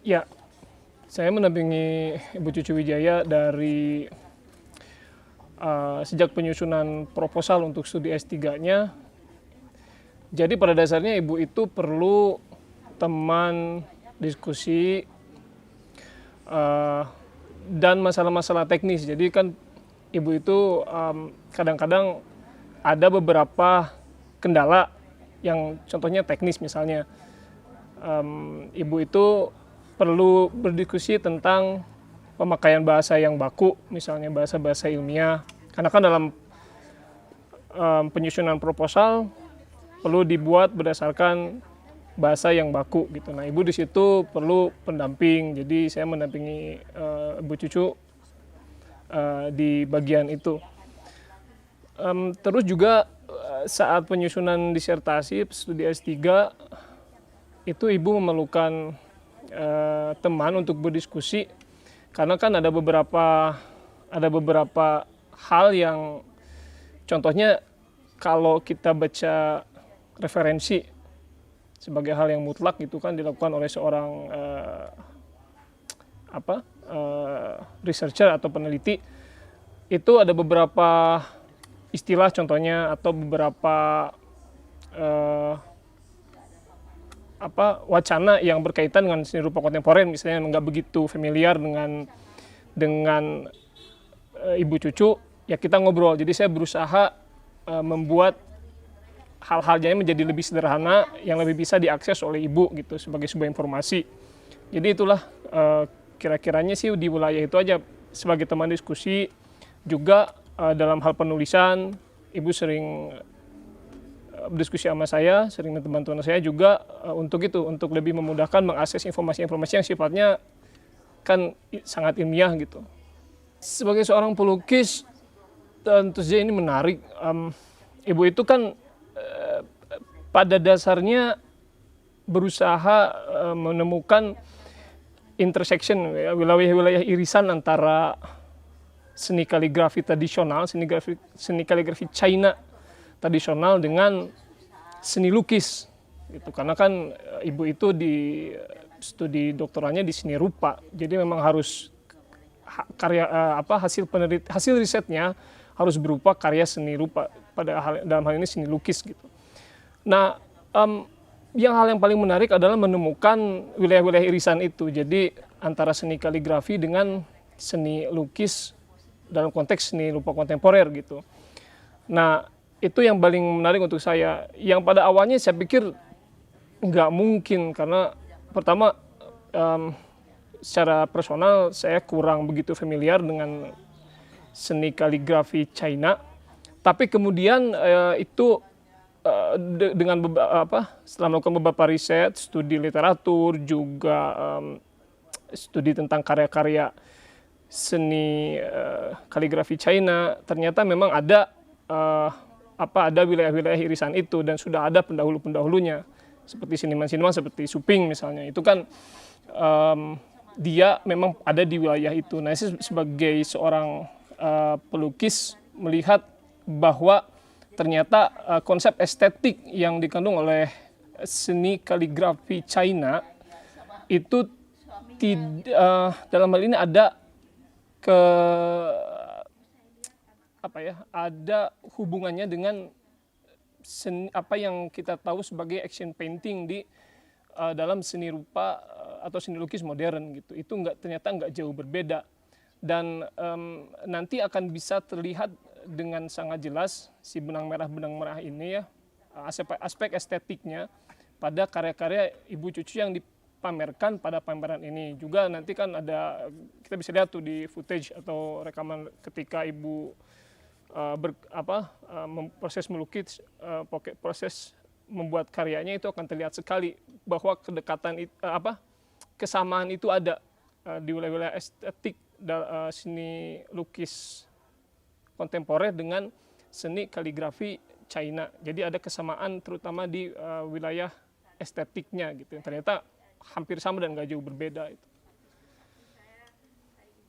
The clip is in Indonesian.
Ya, saya mendampingi Ibu Cucu Wijaya dari sejak penyusunan proposal untuk studi S3-nya. Jadi pada dasarnya Ibu itu perlu teman diskusi dan masalah-masalah teknis. Jadi kan Ibu itu kadang-kadang ada beberapa kendala yang contohnya teknis misalnya. Ibu itu perlu berdiskusi tentang pemakaian bahasa yang baku, misalnya bahasa-bahasa ilmiah. Karena kan dalam penyusunan proposal perlu dibuat berdasarkan bahasa yang baku gitu. Nah, Ibu di situ perlu pendamping. Jadi saya mendampingi Ibu Cucu di bagian itu. Terus juga saat penyusunan disertasi studi S3 itu Ibu memerlukan teman untuk berdiskusi karena kan ada beberapa hal yang contohnya kalau kita baca referensi sebagai hal yang mutlak itu kan dilakukan oleh seorang researcher atau peneliti, itu ada beberapa istilah contohnya atau beberapa wacana yang berkaitan dengan seni rupa kontemporer misalnya nggak begitu familiar dengan Ibu Cucu, ya kita ngobrol. Jadi saya berusaha membuat hal-halnya menjadi lebih sederhana yang lebih bisa diakses oleh Ibu gitu sebagai sebuah informasi. Jadi itulah kira-kiranya sih di wilayah itu aja sebagai teman diskusi. Juga dalam hal penulisan Ibu sering berdiskusi sama saya, sering minta bantuan saya juga untuk lebih memudahkan mengakses informasi-informasi yang sifatnya kan sangat ilmiah gitu. Sebagai seorang pelukis tentu saja ini menarik. Ibu itu kan pada dasarnya berusaha menemukan intersection, wilayah-wilayah irisan antara seni kaligrafi tradisional, seni kaligrafi China tradisional dengan seni lukis gitu. Karena kan Ibu itu di studi doktoralnya di seni rupa, jadi memang harus hasil risetnya harus berupa karya seni rupa, dalam hal ini seni lukis gitu. Nah, hal yang paling menarik adalah menemukan wilayah-wilayah irisan itu. Jadi antara seni kaligrafi dengan seni lukis dalam konteks seni rupa kontemporer gitu. Nah, itu yang paling menarik untuk saya. Yang pada awalnya saya pikir nggak mungkin karena pertama secara personal saya kurang begitu familiar dengan seni kaligrafi China. Tapi kemudian dengan setelah melakukan beberapa riset, studi literatur, juga studi tentang karya-karya seni kaligrafi China, ternyata memang ada wilayah-wilayah irisan itu dan sudah ada pendahulu-pendahulunya seperti seniman-seniman seperti Suping misalnya. Itu kan dia memang ada di wilayah itu. Nah, saya sebagai seorang pelukis melihat bahwa ternyata konsep estetik yang dikandung oleh seni kaligrafi China itu dalam hal ini ada ada hubungannya dengan apa yang kita tahu sebagai action painting di dalam seni rupa atau seni lukis modern gitu. Itu ternyata nggak jauh berbeda dan nanti akan bisa terlihat dengan sangat jelas si benang merah ini ya, aspek estetiknya pada karya-karya Ibu Cucu yang dipamerkan pada pameran ini. Juga nanti kan kita bisa lihat tuh di footage atau rekaman ketika Ibu proses melukis, proses membuat karyanya itu akan terlihat sekali bahwa kesamaan itu ada di wilayah estetik seni lukis kontemporer dengan seni kaligrafi China. Jadi ada kesamaan terutama di wilayah estetiknya gitu. Ternyata hampir sama dan nggak jauh berbeda itu.